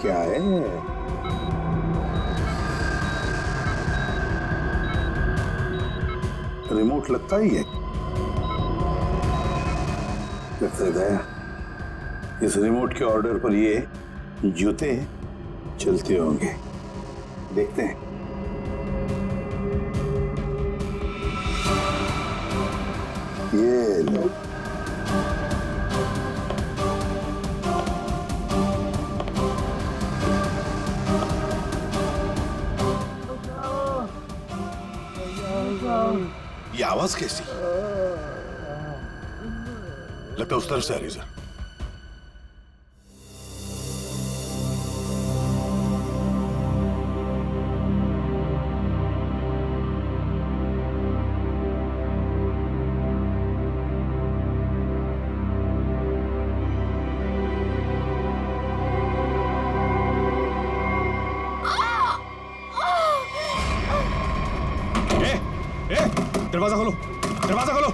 क्या है? रिमोट लगता ही है। लगता है दया, इस रिमोट के ऑर्डर पर ये जूते चलते होंगे। देखते हैं। ये लो। ये आवाज कैसी? लगता है उस तरफ से आ रही सर। दरवाजा खोलो, दरवाजा खोलो।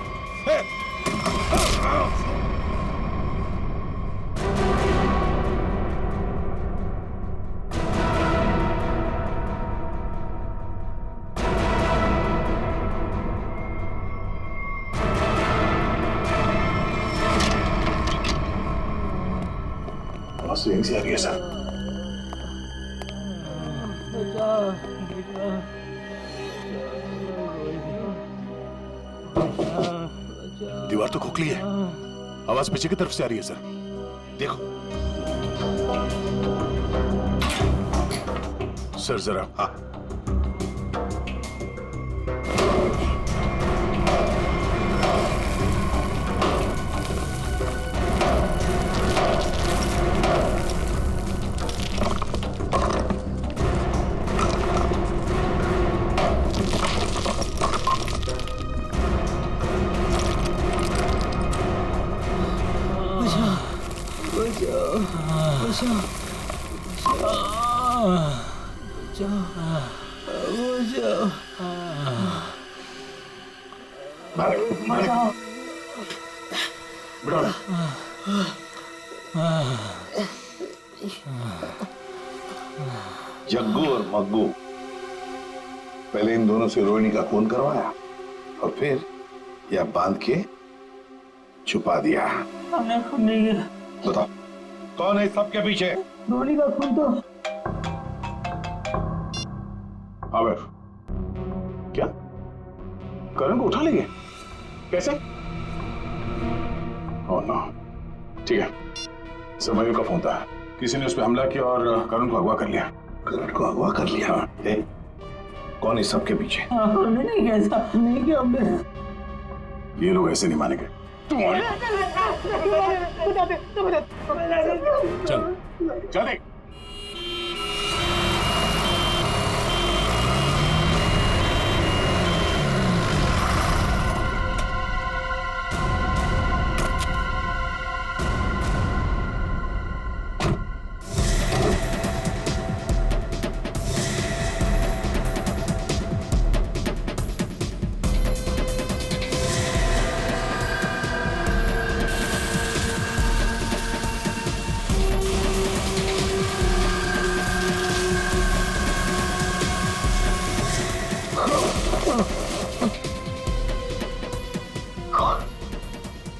आवाज यहीं से आ रही है सर। दीवार तो खोखली है, आवाज पीछे की तरफ से आ रही है सर। देखो सर जरा। हाँ जग्गू और मग्गू, पहले इन दोनों से रोहिणी का खून करवाया और फिर यह बांध के छुपा दिया। हमने खून नहीं किया। बताओ कौन है सबके पीछे? रोहिणी का खून तो आमिर, क्या करण को उठा लेंगे? कैसे? Oh no. ठीक है, सरमयू का फोन था, किसी ने उस पर हमला किया और करण को अगवा कर लिया। करण को अगवा कर लिया? कौन इस सब के पीछे? हमने नहीं किया, ऐसा नहीं किया हमने। ये लोग ऐसे नहीं मानेंगे। चल चल देख।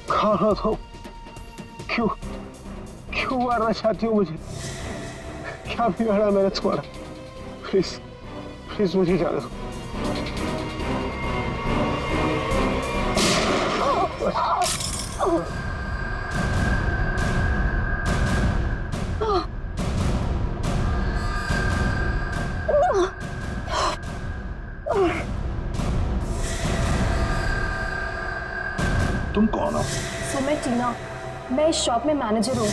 खाना तो क्यों क्यों मारना चाहती हो मुझे? क्या बिगाड़ा मैंने तुम्हारा? प्लीज प्लीज मुझे जाने दो। तुम कौन हो? सर मैं टीना, मैं इस शॉप में मैनेजर हूँ।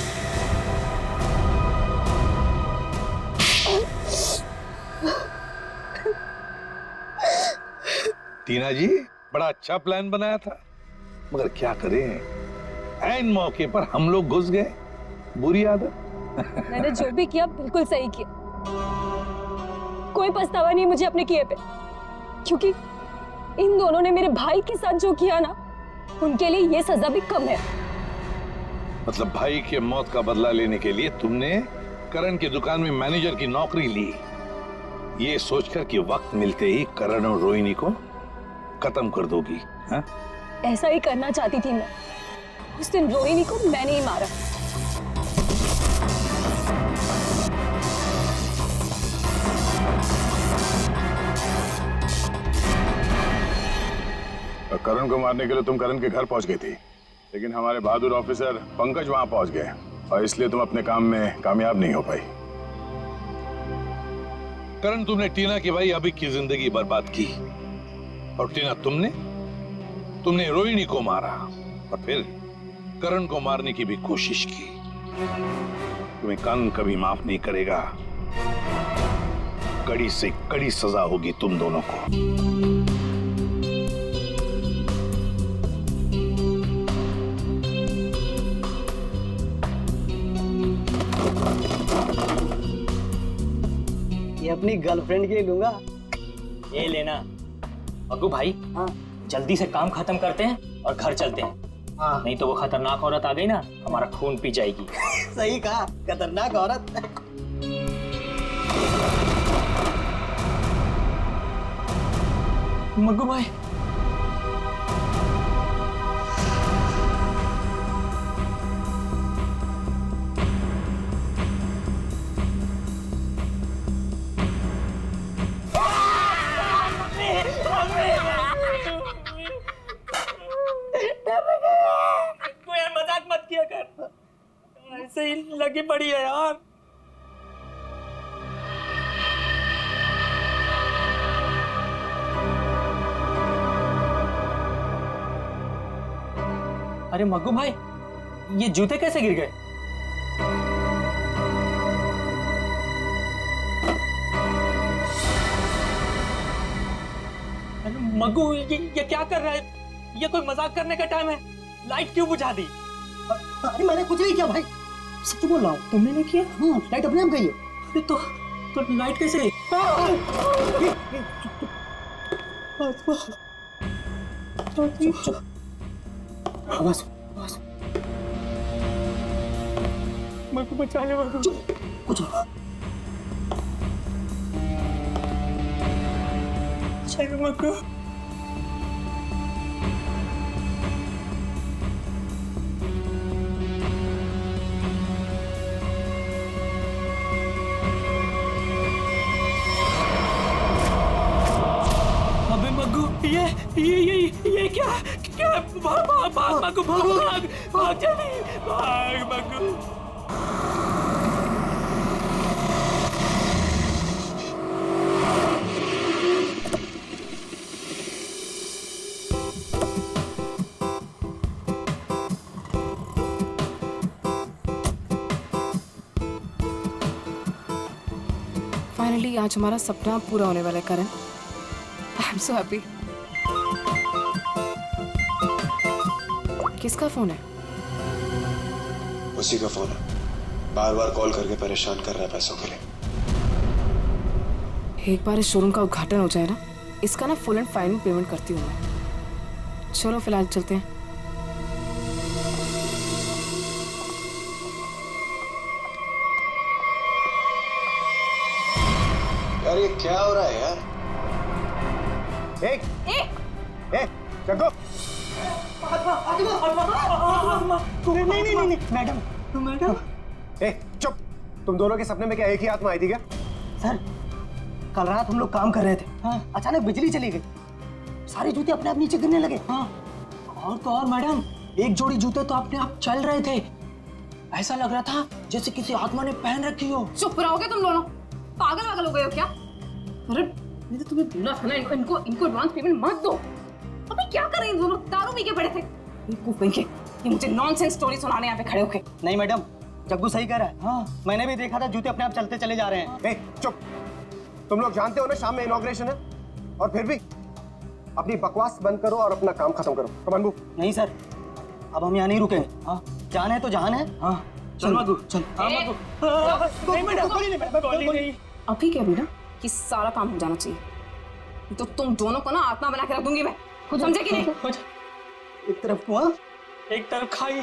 टीना जी, बड़ा अच्छा प्लान बनाया था, मगर क्या करें, ऐन मौके पर हम लोग घुस गए। बुरी आदत। मैंने जो भी किया बिल्कुल सही किया, कोई पछतावा नहीं मुझे अपने किए पे, क्योंकि इन दोनों ने मेरे भाई के साथ जो किया ना, उनके लिए ये सजा भी कम है। मतलब भाई के मौत का बदला लेने के लिए तुमने करण की दुकान में मैनेजर की नौकरी ली, ये सोचकर कि वक्त मिलते ही करण और रोहिणी को खत्म कर दोगी। हाँ? ऐसा ही करना चाहती थी मैं। उस दिन रोहिणी को मैंने ही मारा। करण को मारने के लिए तुम करण के घर पहुंच गई थी, लेकिन हमारे बहादुर ऑफिसर पंकज वहां पहुंच गए और इसलिए तुम अपने काम में कामयाब नहीं हो पाई। करण, तुमने टीना की भाई अभी की जिंदगी बर्बाद की, और टीना तुमने रोहिणी को मारा और फिर करण को मारने की भी कोशिश की। तुम्हें कानून कभी माफ नहीं करेगा। कड़ी से कड़ी सजा होगी तुम दोनों को। ये अपनी गर्लफ्रेंड के लिए लूंगा। ये लेना। अग्गू भाई, हाँ जल्दी से काम खत्म करते हैं और घर चलते हैं। हाँ नहीं तो वो खतरनाक औरत आ गई ना, हमारा खून पी जाएगी। सही कहा, खतरनाक औरत। मग्गू भाई, यार मजाक मत किया कर, ऐसे ही लगी पड़ी है यार। अरे मग्गू भाई, ये जूते कैसे गिर गए? अरे मग्गू, ये क्या कर रहा है? ये कोई मजाक करने का टाइम है? लाइट क्यों बुझा दी? अरे मैंने कुछ नहीं किया भाई, सच बोल रहा हूँ। तुमने नहीं किया? हाँ, लाइट अपने आप गई है। अरे तो लाइट कैसे गई? आवाज मग्गू बचा ले मग्गू। कुछ चल मग्गू। अबे मग्गू, ये क्या भाग मग्गू, भाग जल्दी, भाग मग्गू। फाइनली आज हमारा सपना पूरा होने वाला है Karan. I am so happy. किसका फोन है? उसी का फोन है, बार बार कॉल करके परेशान कर रहा है पैसों के लिए। एक बार इस शोरूम का उद्घाटन हो जाए ना, इसका ना फुल एंड फाइनल पेमेंट करती हूँ मैं। चलो फिलहाल चलते हैं। यार ये क्या हो रहा है यार? जग्गू, नहीं मैडम, मैडम। चुप। तुम दोनों के सपने में क्या एक ही आत्मा आई थी क्या? सर, कल रात हम लोग काम कर रहे थे। हाँ। अचानक बिजली चली गई, सारे जूते अपने आप नीचे गिरने लगे। हाँ। और तो और मैडम, एक जोड़ी जूते तो अपने आप चल रहे थे। ऐसा लग रहा था जैसे किसी आत्मा ने पहन रखी हो। चुप रहोगे तुम दोनों? पागल वागल हो गए हो क्या? अरे मैंने तो तुम्हें बोला था ना, इनको एडवांस पेमेंट मत दो। अबे क्या कर रहे हैं दोनों? दारू पी के पड़े थे। ये मुझे नॉनसेंस स्टोरी सुनाने यहाँ पे खड़े होके। नहीं मैडम, जग्गू सही कह रहा है। हाँ। मैंने भी देखा था, जूते अपने आप चलते चले जा रहे हैं। चुप। तुम लोग जानते हो ना शाम में इनॉग्रेशन है, और फिर भी अपनी बकवास बंद करो और अपना काम खत्म करो। कमान बू। नहीं सर, अब हम यहाँ नहीं रुकेंगे। हाँ, जान है तो जान है। हाँ चल मधु, चल। हाँ मधु। नहीं मैडम, गोली नहीं। अभी क्या भी ना कि सारा काम हो जाना चाहिए, तो तुम दोनों को ना आत्मा बना के रख दूंगी मैं। समझे कि नहीं? एक तरफ कुआं, एक तरफ खाई।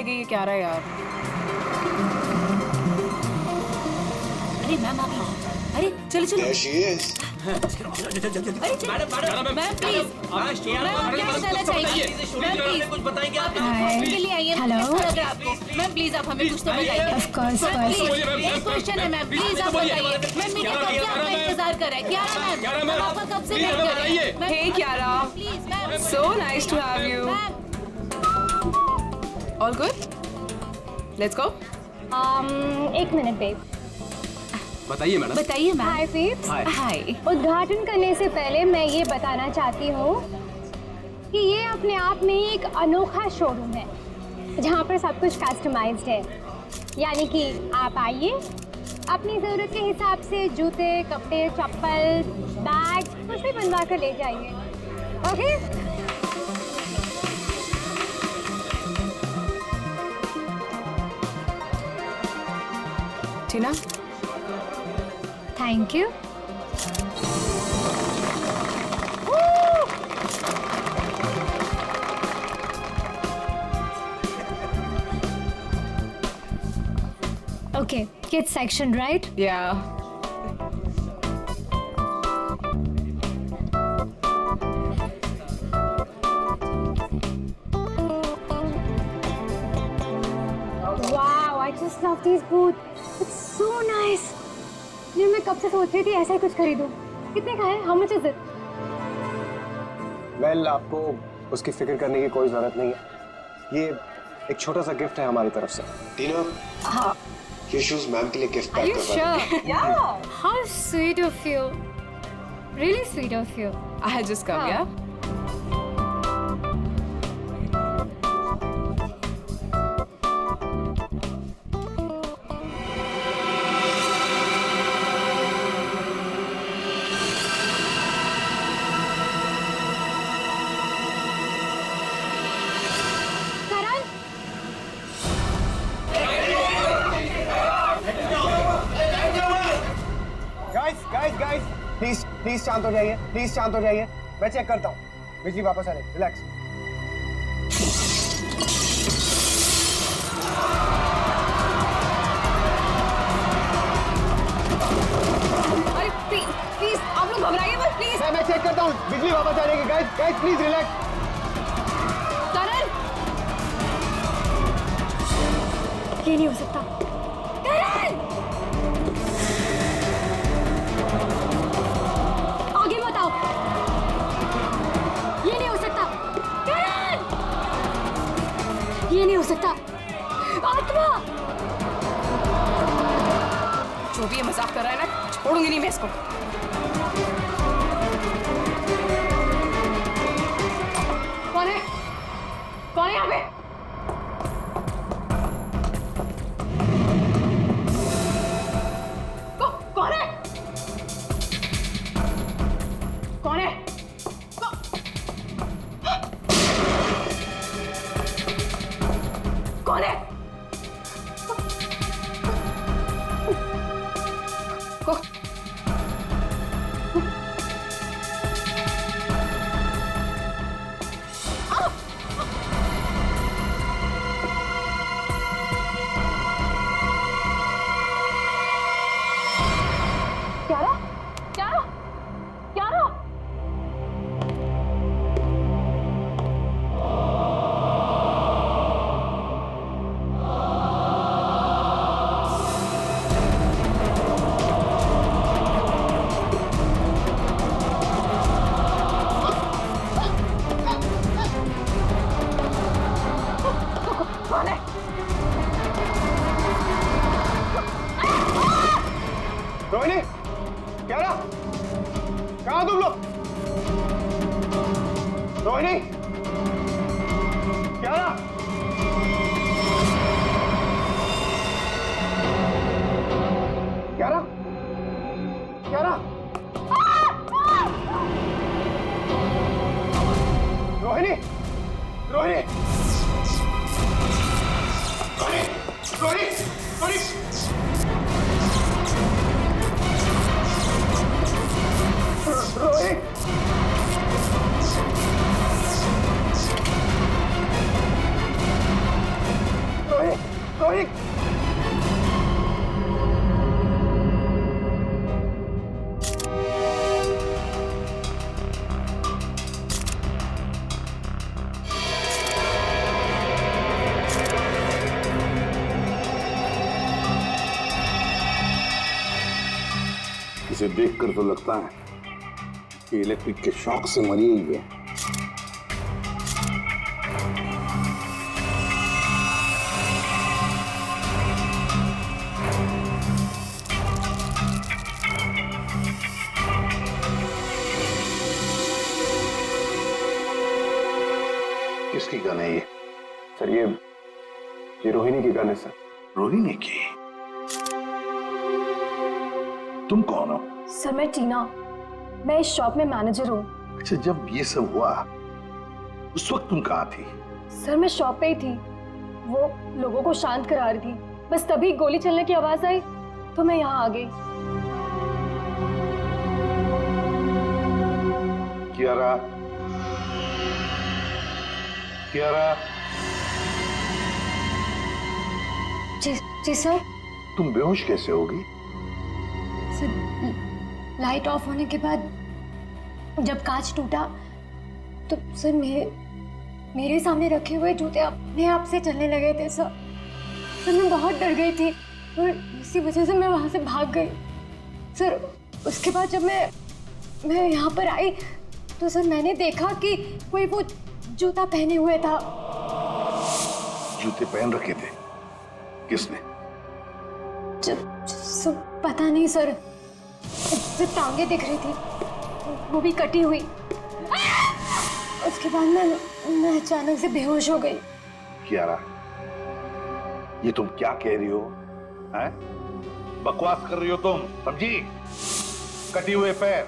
लेगी ये क्या रहा है यार? अरे मैम आप आओ। अरे चलो चलो। There she is. अरे मैम प्लीज, मैम क्या बताना चाहिए? मैम प्लीज कुछ बताएंगे आप? के लिए आइए। हेलो मैम प्लीज आप हमें कुछ तो बताइए। ऑफ कोर्स एक क्वेश्चन है मैम, प्लीज आप बताइए। मैम मीरा कब से आपका इंतजार कर रहा है? क्यारा मैम आपका कब से वेट कर रहे हैं? Hey Kiara, please ma'am, so nice to have you. All good, let's go. एक मिनट बेब। बताइए मैडम। बताइए मैम। Hi babes. हाय। उद्घाटन करने से पहले मैं ये बताना चाहती हूँ कि ये अपने आप में ही एक अनोखा शोरूम है जहाँ पर सब कुछ कस्टमाइज्ड है। यानी कि आप आइए, अपनी ज़रूरत के हिसाब से जूते, कपड़े, चप्पल, बैग कुछ भी बनवा कर ले जाइए। Okay? Tina, thank you. Okay, kids section, right? yeah. Wow, I just love these boots. It's so nice. ये मैं कब से सोच रही थी ऐसा ही कुछ खरीदूं। कितने का है? How much is it? Well, आपको उसकी फिक्र करने की कोई जरूरत नहीं है। ये एक छोटा सा गिफ्ट है हमारी तरफ से। टीना, हाँ। ये शूज मैम के लिए गिफ्ट Are पैक you करवा दो। sure? Yeah. How sweet of you. Really sweet of you. I just come, हाँ. yeah. करण, गाइस, प्लीज शांत हो जाइए, प्लीज शांत हो जाइए। मैं चेक करता हूँ। बिजली वापस आ रही, रिलैक्स। अरे प्लीज आप लोग घबराइए मत प्लीज। मैं चेक करता हूँ, बिजली वापस आ जाएगी। Guys please relax. करण, ये नहीं हो सकता। करण, आगे मत आओ। ये नहीं हो सकता। करण, ये नहीं हो सकता। आत्मा। जो भी ये मजाक कर रहा है ना, छोड़ूंगी नहीं मैं इसको। कौन है? कौन है यहाँ पे? कौन है? कौन है? कौन है? क्यारा, क्यारा, क्यारा। कौन है? रोहिणी, क्यारा, कहाँ तुम लोग? रोहिणी, क्यारा, क्यारा, क्यारा, रोहिणी, रोहिणी, रोहिणी, रोहिणी, रोहिणी, इसे देखकर तो लगता है कि इलेक्ट्रिक के शॉक से मरी ही है। किसकी गन है ये? सर ये रोहिणी की गन है सर। रोहिणी की? तुम कौन हो? सर मैं टीना, मैं इस शॉप में मैनेजर हूँ। अच्छा, जब ये सब हुआ उस वक्त तुम कहाँ थी? सर मैं शॉप पे ही थी, वो लोगों को शांत करा रही थी। बस तभी गोली चलने की आवाज आई तो मैं यहाँ आ गई। कियारा, कियारा। जी सर। तुम बेहोश कैसे होगी? सर लाइट ऑफ होने के बाद जब कांच टूटा तो सर मेरे सामने रखे हुए जूते अपने आप से चलने लगे थे सर। मैं बहुत डर गई थी और इसी वजह से मैं वहां से भाग गई सर। उसके बाद जब मैं यहाँ पर आई तो सर मैंने देखा कि कोई वो जूता पहने हुए था। जूते पहन रखे थे? किसने? पता नहीं सर, सिर्फ टांगे दिख रही थी, वो भी कटी हुई। उसके बाद मैं अचानक से बेहोश हो गई। कियारा, ये तुम क्या कह रही हो? हैं? बकवास कर रही हो तुम, समझी? कटी हुए पैर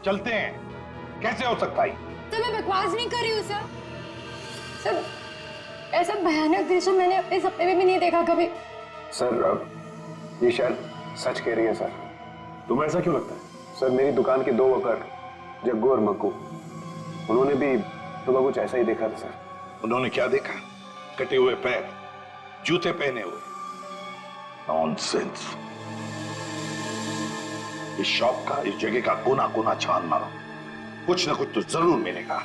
चलते हैं, कैसे हो सकता है? तो मैं बकवास नहीं कर रही हूँ सर। सर ऐसा भयानक दृश्य मैंने अपने सपने में भी नहीं देखा कभी। सर ये शायद सच कह रही है सर। तुम्हें ऐसा क्यों लगता है? सर मेरी दुकान के 2 वर्कर जग्गू और मक्कू, उन्होंने भी सुबह कुछ ऐसा ही देखा था सर। उन्होंने क्या देखा? कटे हुए पैर, जूते पहने हुए? नॉनसेंस। इस शॉप का, इस जगह का कोना कोना छान मारो, कुछ ना कुछ तो जरूर मिलेगा।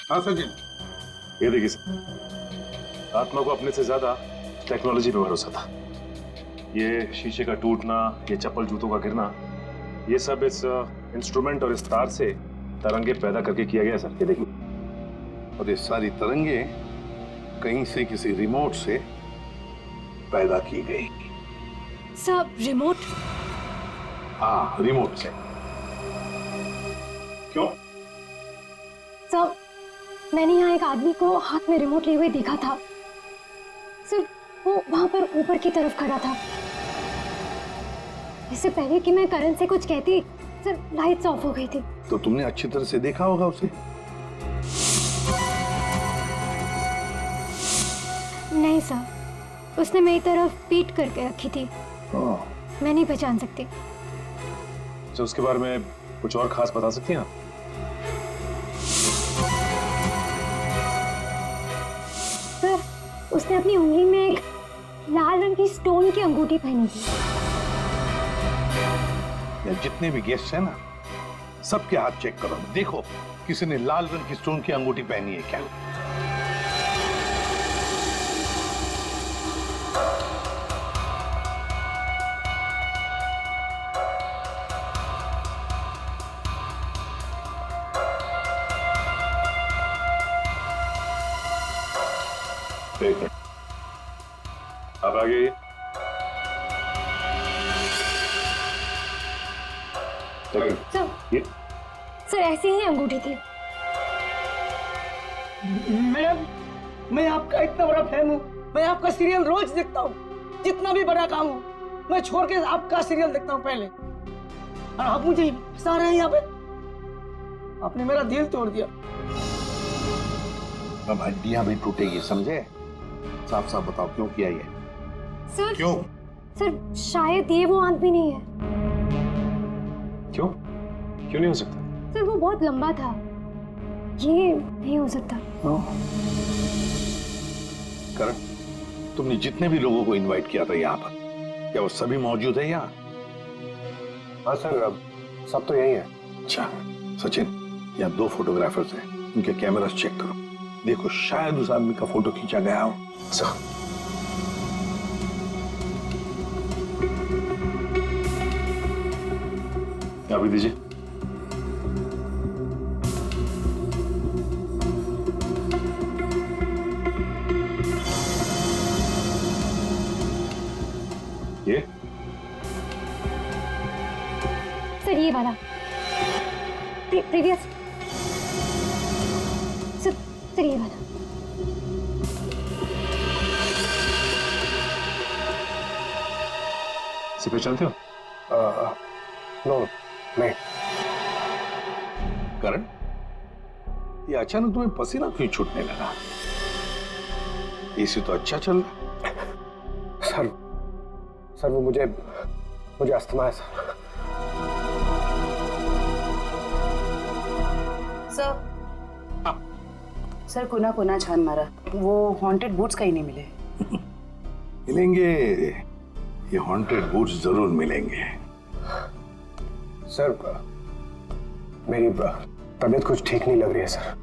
हाँ सचिन, ये देखिए सर, आत्मा को अपने से ज्यादा टेक्नोलॉजी पे भरोसा था। ये शीशे का टूटना, ये चप्पल जूतों का गिरना, ये सब इस इंस्ट्रूमेंट और इस तार से तरंगे पैदा करके किया गया सर। ये देखिए। और ये सारी तरंगे कहीं से किसी रिमोट से पैदा की गई। सब रिमोट? हाँ, रिमोट से। क्यों? सब मैंने यहाँ एक आदमी को हाथ में रिमोट लिए हुए देखा था सर। वो वहां पर ऊपर की तरफ खड़ा था। इससे पहले कि मैं करण से कुछ कहती सर, लाइट्स ऑफ हो गई थी। तो तुमने अच्छी तरह से देखा होगा उसे? नहीं सर, उसने मेरी तरफ पीठ करके रखी थी। मैं नहीं पहचान सकती। तो उसके बारे में कुछ और खास बता सकती हैं आप? सर, उसने अपनी उंगली में एक लाल रंग की स्टोन की अंगूठी पहनी थी। जितने भी गेस्ट हैं ना, सबके हाथ चेक करो, देखो किसी ने लाल रंग की स्टोन की अंगूठी पहनी है क्या? ठीक है, अब आगे सर ये सर ऐसी ही अंगूठी थी। मैडम, मैं आपका इतना बड़ा फैन हूँ। मैं आपका सीरियल रोज देखता हूँ, जितना भी बड़ा काम हो मैं छोड़ के आपका सीरियल देखता हूँ पहले। और आप मुझे फंसा रहे हैं यहाँ पे। आपने मेरा दिल तोड़ दिया। अब हड्डियां भी टूटेगी, समझे? साफ साफ बताओ क्यों किया ये? सर क्यों? सर शायद ये वो आदमी नहीं है। क्यों क्यों नहीं हो सकता? सर वो बहुत लंबा था, ये नहीं हो सकता। करण, तुमने जितने भी लोगों को इनवाइट किया था यहाँ पर, क्या वो सभी मौजूद है यहाँ? हाँ सर, अब सब तो यही है। अच्छा सचिन, यहाँ 2 फोटोग्राफर्स हैं, उनके कैमरास चेक करो। देखो शायद उस आदमी का फोटो खींचा गया हो। यहाँ भी दीजिए। ये सर ये वाला प्रीवियस। सर ये वाला। इसे पहचानते हो? नो नहीं। करण, ये अचानक तुम्हें पसीना क्यों छूटने लगा? एसी तो अच्छा चल रहा। सर वो मुझे अस्थमा है सर। सर कोना कोना छान मारा, वो हॉन्टेड बूट्स कहीं नहीं मिले। मिलेंगे, ये हॉन्टेड बूट्स जरूर मिलेंगे। सर मेरी तबीयत कुछ ठीक नहीं लग रही है सर।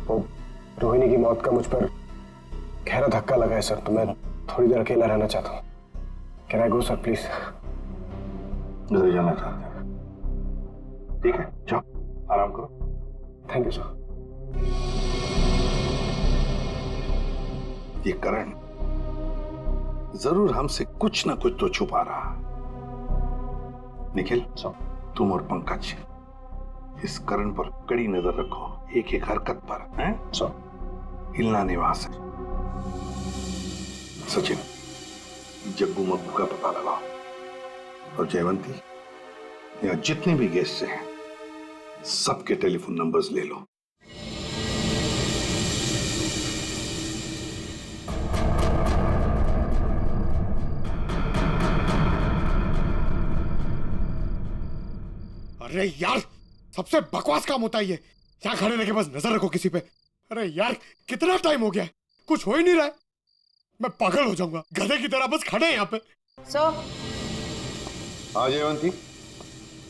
वो रोहिणी की मौत का मुझ पर गहरा धक्का लगा है सर, तो मैं थोड़ी देर अकेला रहना चाहता हूँ। Can I go sir please? घर जाना चाहते हैं? ठीक है, जाओ आराम करो। Thank you sir. ये करण जरूर हमसे कुछ ना कुछ तो छुपा रहा। निखिल, तुम और पंकज इस करण पर कड़ी नजर रखो, एक एक हरकत पर, हैं? हिलना नहीं वहां से। सचिन, जग्गू मग्गू का पता लगाओ। और जयवंती, यहाँ जितने भी गेस्ट हैं सबके टेलीफोन नंबर्स ले लो। अरे यार, सबसे बकवास काम होता है ये। यहाँ खड़े रह के बस नजर रखो किसी पे। अरे यार, कितना टाइम हो गया है, कुछ हो ही नहीं रहा है। मैं पागल हो जाऊंगा, गधे की तरह बस खड़े हैं यहाँ पे। सर हाँ जयवंती।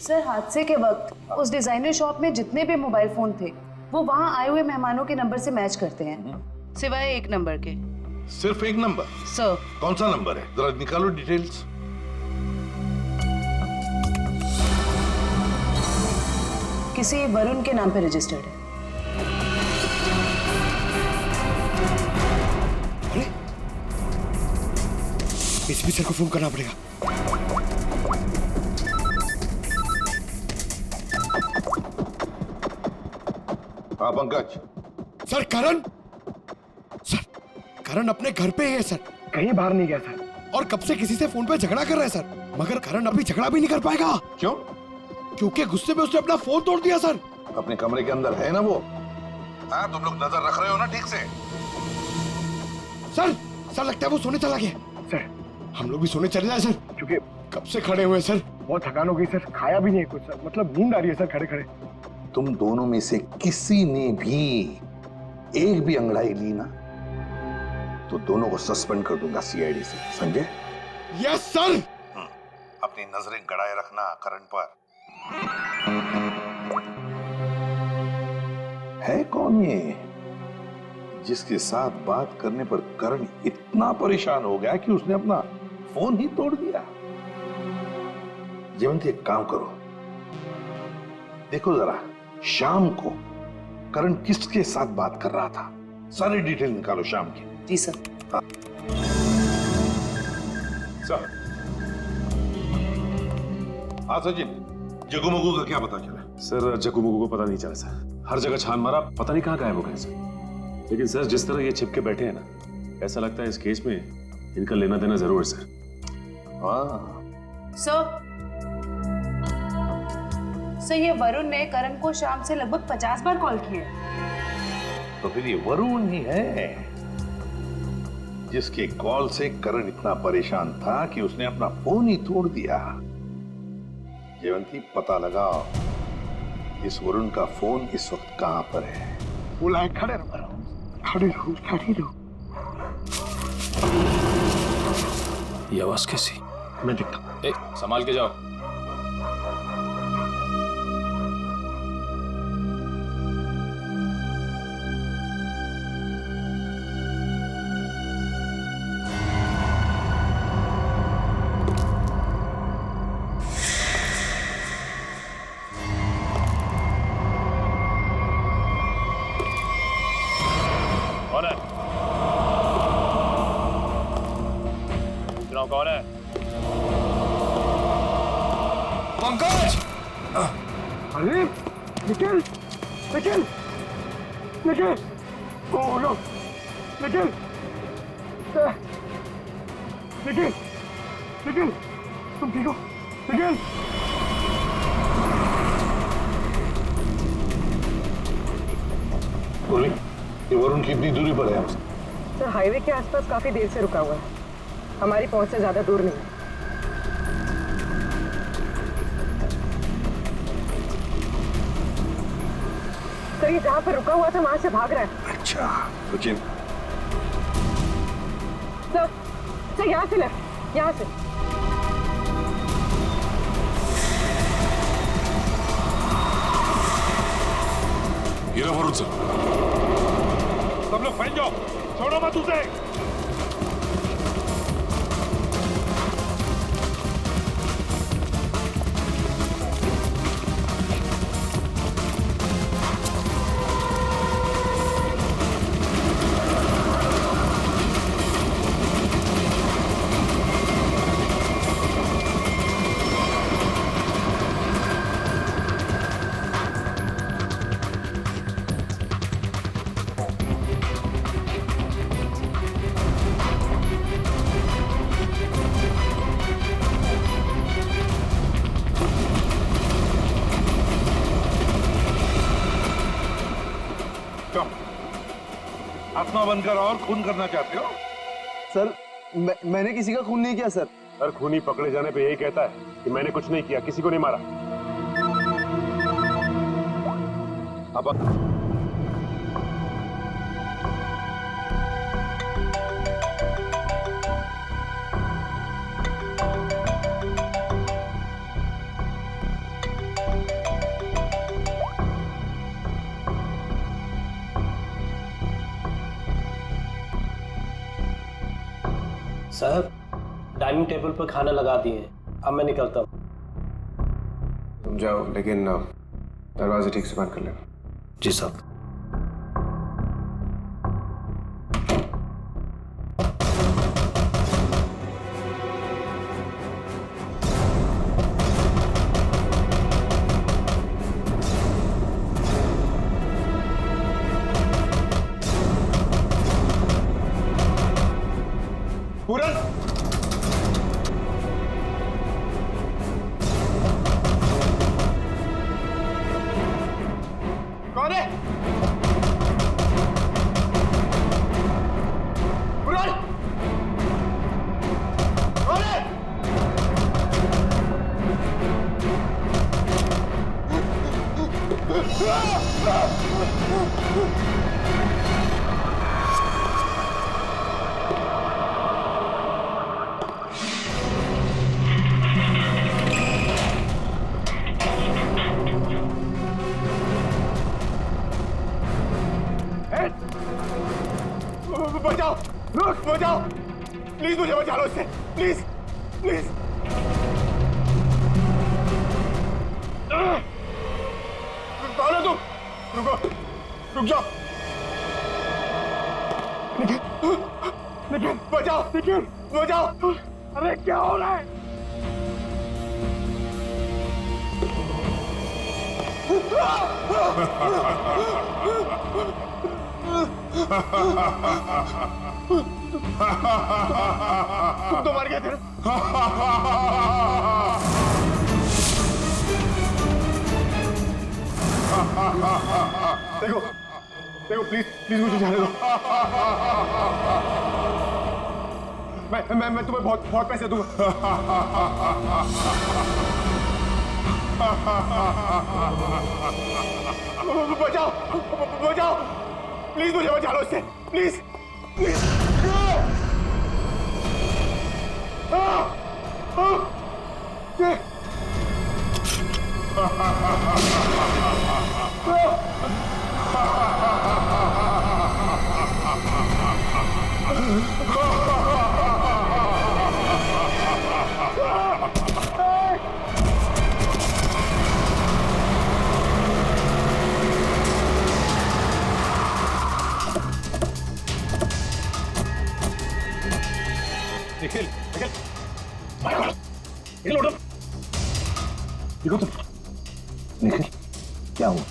सर हादसे के वक्त उस डिजाइनर शॉप में जितने भी मोबाइल फोन थे वो वहाँ आए हुए मेहमानों के नंबर से मैच करते हैं, सिवाय एक नंबर के। सिर्फ एक नंबर? सर कौन सा नंबर है, जरा निकालो डिटेल्स। किसी वरुण के नाम पे रजिस्टर्ड है। अरे एसपी सर को फोन करना पड़ेगा। हाँ पंकज। सर करण अपने घर पे ही है सर, कहीं बाहर नहीं गया सर। और कब से किसी से फोन पे झगड़ा कर रहा है सर, मगर करण अभी झगड़ा भी नहीं कर पाएगा। क्यों? क्योंकि गुस्से में उसने अपना फोन तोड़ दिया सर। अपने कमरे के अंदर है ना वो? हाँ, तुम लोग नजर रख रहे हो ना ठीक से? सर लगता है वो सोने चला गया। सर हम लोग भी सोने चले जाए सर, क्योंकि कब से खड़े हुए सर। बहुत थकान हो गई सर, खाया भी नहीं कुछ सर, मतलब नींद आ रही है सर खड़े खड़े। तुम दोनों में से किसी ने भी एक भी अंगड़ाई ली ना तो दोनों को सस्पेंड कर दूंगा सीआईडी से, समझे? Yes sir. अपनी नजरें गड़ाए रखना करण पर। है कौन ये जिसके साथ बात करने पर करण इतना परेशान हो गया कि उसने अपना फोन ही तोड़ दिया? जयवंती, एक काम करो, देखो जरा शाम को करण किसके साथ बात कर रहा था, सारी डिटेल निकालो शाम की। जी सर। सर। हाँ सचिन, जगुमगु का क्या पता चला? सर जगुमगु को पता नहीं चला सर, हर जगह छान मारा, पता नहीं कहाँ गायब हो गए सर। लेकिन सर जिस तरह ये छिपके बैठे हैं ना, ऐसा लगता है इस केस में इनका लेना देना जरूर है सर। सर ये वरुण ने करण को शाम से लगभग 50 बार कॉल किए। तो फिर ये वरुण ही है जिसके कॉल से करण इतना परेशान था कि उसने अपना फोन ही तोड़ दिया। जयवंती पता लगाओ इस वरुण का फोन इस वक्त कहां पर है। बुलाए खड़े रहो, खड़े रहो, खड़े रहो। ये आवाज कैसी? मैं देखता हूँ। संभाल के जाओ। कौन है? चुनाव कौन है? पंकज! अरे निखिल, निखिल, निखिल, ओ नो, निखिल, निखिल, निखिल, तुम ठीक हो? निखिल, बोली ये वरुण कितनी दूरी पर है हमसे? सर हाईवे के आसपास काफी देर से रुका हुआ है, हमारी पहुंच से ज्यादा दूर नहीं है। सर ये जहाँ पर रुका हुआ था वहां से भाग रहा है। अच्छा सचिन, सर यहाँ से लेफ्ट, यहाँ से। ये रहा वरुण सर। सब लोग फैल जाओ, छोड़ो मत उसे। आत्मा बनकर और खून करना चाहते हो? सर मैंने किसी का खून नहीं किया सर। सर खूनी पकड़े जाने पे यही कहता है कि मैंने कुछ नहीं किया, किसी को नहीं मारा। अब साहब डाइनिंग टेबल पर खाना लगा दिए हैं, अब मैं निकलता हूँ। तुम जाओ, लेकिन दरवाजे ठीक से बंद कर लेना। जी साहब। पूरन, कौन है? पूरन, कौन है? बचाओ, रुक, बचाओ, प्लीज मुझे बचा लो इससे, प्लीज, प्लीज। कौन हो तुम? रुको, रुक जाओ। निखिल, निखिल, बचाओ, निखिल, बचाओ। अरे क्या हो रहा है? तुम तो मर गए थे देखो देखो प्लीज प्लीज मुझे जाने दो। मैं तुम्हें बहुत बहुत पैसे दूंगा। बचाओ बचाओ प्लीज मुझे बचा लो इससे please please. Nikhil Nikhil my God Nikhil उठो देखो तुम निखिल क्या हुआ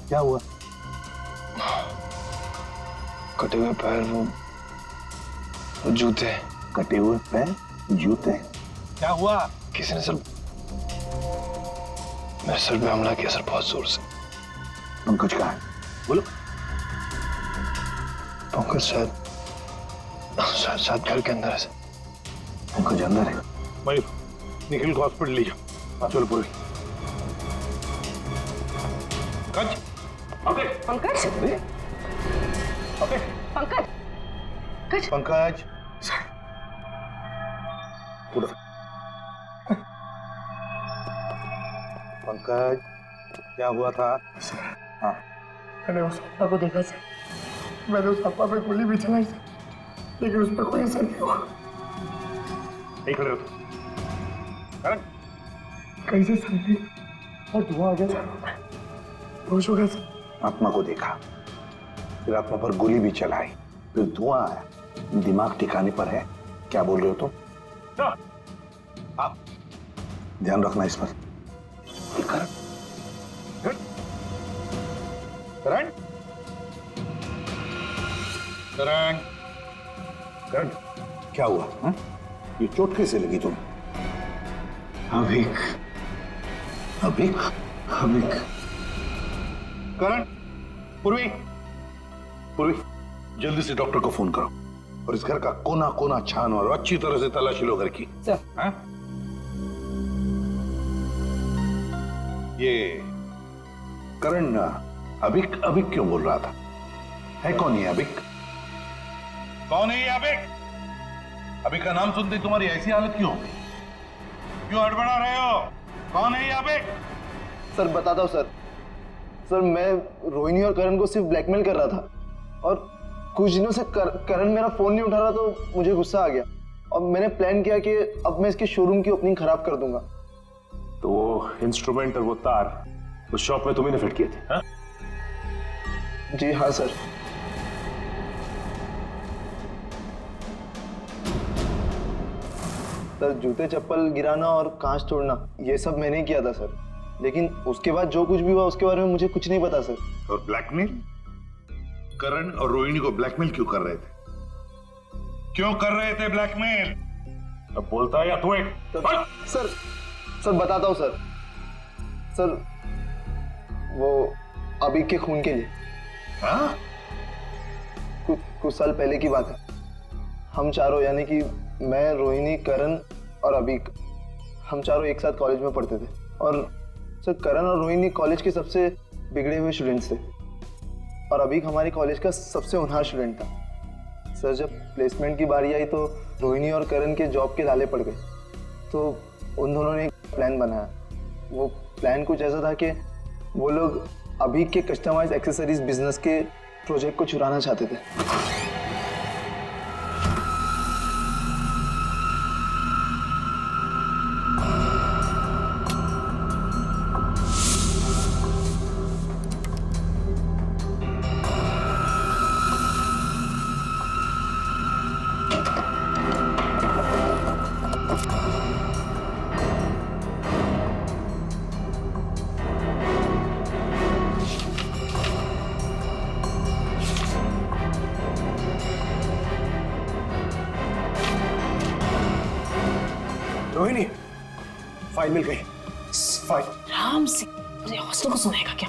क्या हुआ? कटे हुए पैर वो जूते। कटे हुए पैर जूते क्या हुआ? किसी ने सर मेरे सर पे हमला किया सर बहुत जोर से। पंकज कहाँ है बोलो? पंकज शायद घर के अंदर है। पंकज अंदर है? मयूर निखिल को हॉस्पिटल ले जाओ। चलो पूरी पंकज पंकज पंकज पंकज पंकज क्या हुआ था? हाँ मैंने उस अप्पा को देखा सर। मैंने उस अप्पा पे गोली भी चलाई सर लेकिन उस पर कोई असर नहीं हुआ। नहीं खड़े हो कैसे सर नहीं और धुआं आ गया सर होश हो गया सर। आत्मा को देखा फिर आत्मा पर गोली भी चलाई फिर धुआं आया दिमाग ठिकाने पर है। क्या बोल रहे हो तुम? आप ध्यान रखना इस पर। करण करण करण करण क्या हुआ? हा? ये चोट कैसे लगी तुम्हें? अभिक अभिक अभिक करण पूर्वी पूर्वी जल्दी से डॉक्टर को फोन करो और इस घर का कोना कोना छान और अच्छी तरह से तलाशी लो घर की। सर हाँ? ये करण अभिक अभिक क्यों बोल रहा था? है कौन ये अभिक? कौन है ये अभिक? अभिक का नाम सुनते तुम्हारी ऐसी हालत क्यों? क्यों हड़बड़ा रहे हो? कौन है ये अभिक? सर बताता हूँ सर। सर मैं रोहिणी और करण को सिर्फ ब्लैकमेल कर रहा था और कुछ दिनों से करण मेरा फोन नहीं उठा रहा तो मुझे गुस्सा आ गया और मैंने प्लान किया कि अब मैं इसके शोरूम की ओपनिंग खराब कर दूंगा। तो वो इंस्ट्रूमेंट और वो तार उस शॉप में तुम्ही ने फिट किए थे? हाँ? जी हाँ सर। सर जूते चप्पल गिराना और कांच तोड़ना ये सब मैंने किया था सर लेकिन उसके बाद जो कुछ भी हुआ उसके बारे में मुझे कुछ नहीं पता सर। और ब्लैकमेल? करण और रोहिणी को ब्लैकमेल क्यों कर रहे थे? क्यों कर रहे थे ब्लैकमेल? अब बोलता है या तू एक? सर बताता हूँ सर। सर वो अभी के खून के लिए। हाँ? कुछ साल पहले की बात है। हम चारों यानी कि मैं रोहिणी करण और अभी हम चारों एक साथ कॉलेज में पढ़ते थे और सर करण और रोहिणी कॉलेज के सबसे बिगड़े हुए स्टूडेंट्स थे और अभी हमारे कॉलेज का सबसे होनहार स्टूडेंट था। सर जब प्लेसमेंट की बारी आई तो रोहिणी और करण के जॉब के लाले पड़ गए तो उन दोनों ने एक प्लान बनाया। वो प्लान कुछ ऐसा था कि वो लोग अभी के कस्टमाइज एक्सेसरीज बिजनेस के प्रोजेक्ट को चुराना चाहते थे। फाइल मिल गई। फाइल। आराम से, तुझे हॉस्टल को सुनाएगा क्या?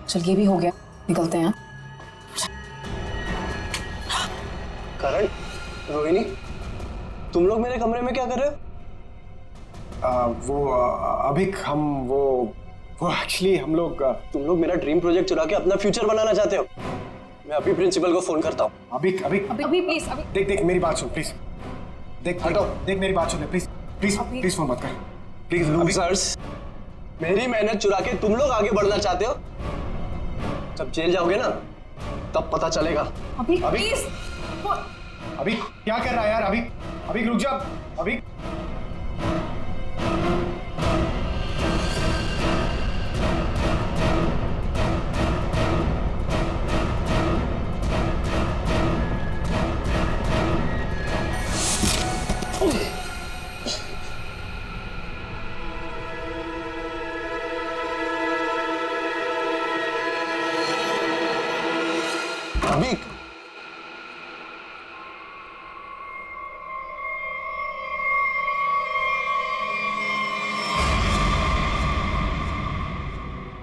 चल ये भी हो गया, निकलते हैं। करण, रोहिणी, तुम लोग मेरे कमरे में क्या कर रहे हो? अभी हम वो एक्चुअली हम लोग तुम लोग मेरा ड्रीम प्रोजेक्ट चुरा के अपना फ्यूचर बनाना चाहते हो। मैं अभी प्रिंसिपल को फोन करता हूँ। अभी प्लीज, अभी देख मेरी बात सुन प्लीज। हटो, देख मेरी बात सुन प्लीज प्लीज फोन मत कर प्लीज। ऑफिसर्स, मेरी मेहनत चुरा के तुम लोग आगे बढ़ना चाहते हो? जब जेल जाओगे ना तब पता चलेगा। अभी प्लीज। अभी क्या कर रहा है यार? अभी रुक जा। अभी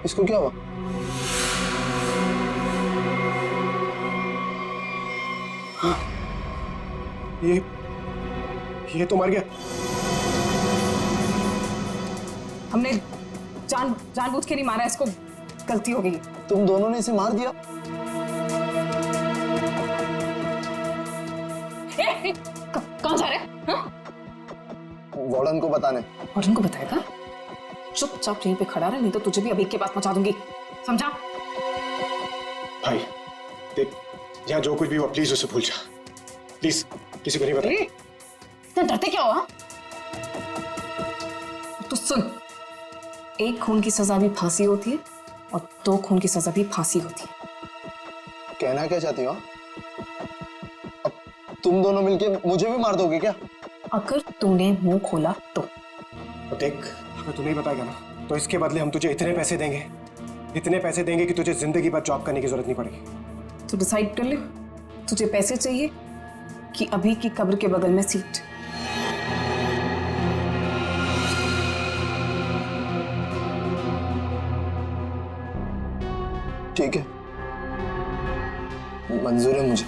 इसको क्या हुआ? ये तो मर गया। हमने जानबूझ के नहीं मारा इसको, गलती हो गई। तुम दोनों ने इसे मार दिया? कहाँ जा रहे हैं? वार्डन को बताने। वार्डन को बताएगा? चुपचाप यहीं पे खड़ा रहे, नहीं तो तुझे भी अभी के पास पहुंचा दूंगी, समझा? भाई देख, यहाँ जो कुछ भी हुआ प्लीज उसे भूल जा, प्लीज। किसी को नहीं बताइए। इतना डरते क्या हुआ? तो सुन, एक खून की सजा भी फांसी होती है और 2 खून की सजा भी फांसी होती है। कहना क्या चाहती हो? अब तुम दोनों मिलके मुझे भी मार दोगे क्या? अगर तूने मुंह खोला तो देख, अगर तू नहीं बताएगा ना तो इसके बदले हम तुझे इतने पैसे देंगे कि तुझे जिंदगी भर जॉब करने की जरूरत नहीं पड़ेगी। तू डिसाइड कर ले, तुझे पैसे चाहिए कि अभी की कब्र के बगल में सीट? ठीक है, मंजूर है मुझे।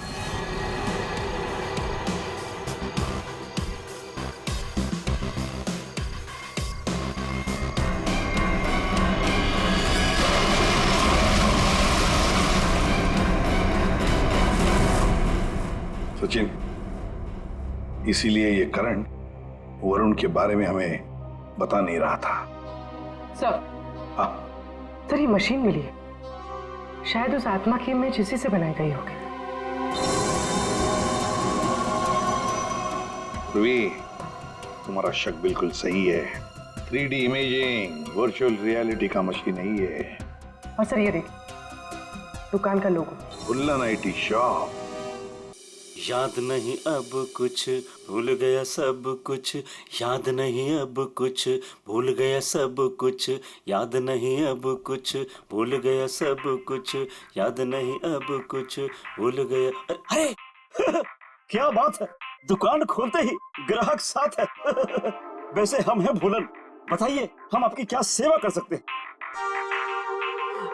सचिन, इसीलिए ये करण वरुण के बारे में हमें बता नहीं रहा था। सर, हाँ सर ये मशीन मिली है, शायद उस आत्मा की इमेज इसी से बनाई गई होगी। ध्रुवी, तुम्हारा शक बिल्कुल सही है। 3D इमेजिंग वर्चुअल रियलिटी का मशीन नहीं है। और सर ये देख, दुकान का लोगो। बुल्लन IT शॉप। याद नहीं अब कुछ, भूल गया सब कुछ, याद नहीं अब कुछ, भूल गया सब कुछ, याद नहीं अब कुछ, भूल गया सब कुछ, याद नहीं अब कुछ, भूल गया। अरे क्या बात है, दुकान खोलते ही ग्राहक साथ है। वैसे हम हैं भूलन, बताइए हम आपकी क्या सेवा कर सकते हैं?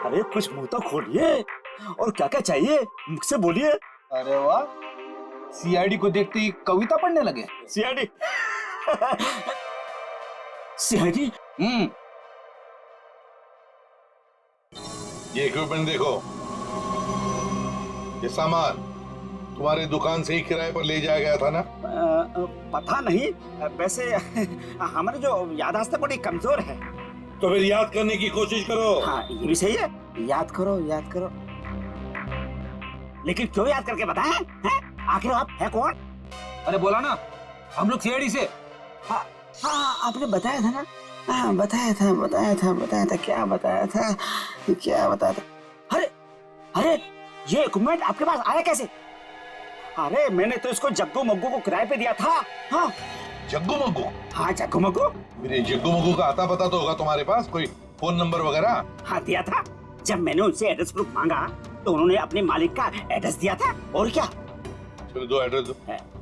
अरे कुछ मुंह तो खोलिए, और क्या क्या चाहिए मुझसे बोलिए। अरे वाह, CID को देखते ही कविता पढ़ने लगे। CID? CID? ये इक्विपमेंट देखो, ये सामान तुम्हारे दुकान से ही किराए पर ले जाया गया था ना? पता नहीं, वैसे हमारे जो याददाश्त बड़ी कमजोर है। तो फिर याद करने की कोशिश करो। हाँ ये भी सही है, याद करो याद करो। लेकिन क्यों याद करके बताएं? हैं? आखिर आप है कौन? अरे बोला ना, हम लोग CID से। हाँ आपने बताया था ना। हाँ बताया था। क्या बताया था? अरे ये इक्विपमेंट आपके पास आया कैसे? अरे मैंने तो इसको जग्गू मग्गू को किराए पे दिया था। हाँ जग्गू मग्गू? हाँ जग्गू मग्गू। मेरे जग्गू मग्गू का आता पता तो होगा तुम्हारे पास, कोई फोन नंबर वगैरह? हाँ दिया था, जब मैंने उनसे एड्रेस प्रूफ मांगा तो उन्होंने अपने मालिक का एड्रेस दिया था। और क्या? चलो दो एड्रेस दो।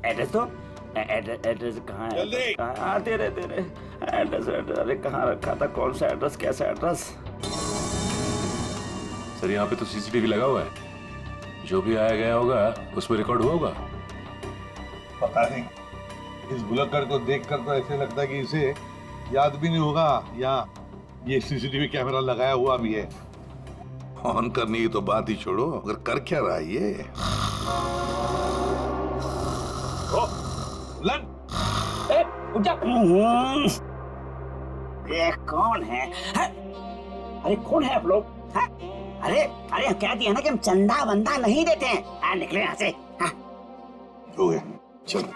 एड्रेस दो? एड्रेस कहाँ है? हाँ दे रहे एड्रेस। अरे कहाँ रखा था? कौन सा एड्रेस? कैसा एड्रेस? सर यहाँ पे तो सीसीटीवी लगा हुआ है, जो भी आया गया होगा उसमें रिकॉर्ड हुआ होगा। पता नहीं, इस बुलक्कड़ को देखकर तो ऐसे लगता है कि इसे याद भी नहीं होगा या ये सीसीटीवी कैमरा लगाया हुआ भी है। ऑन करने की तो बात ही छोड़ो, अगर कर क्या रहा है ये? लन! ये कौन है? अरे कौन है आप लोग? अरे अरे कह दिया ना कि हम चंदा बंदा नहीं देते हैं। निकले यहाँ से। हो गया, चलो।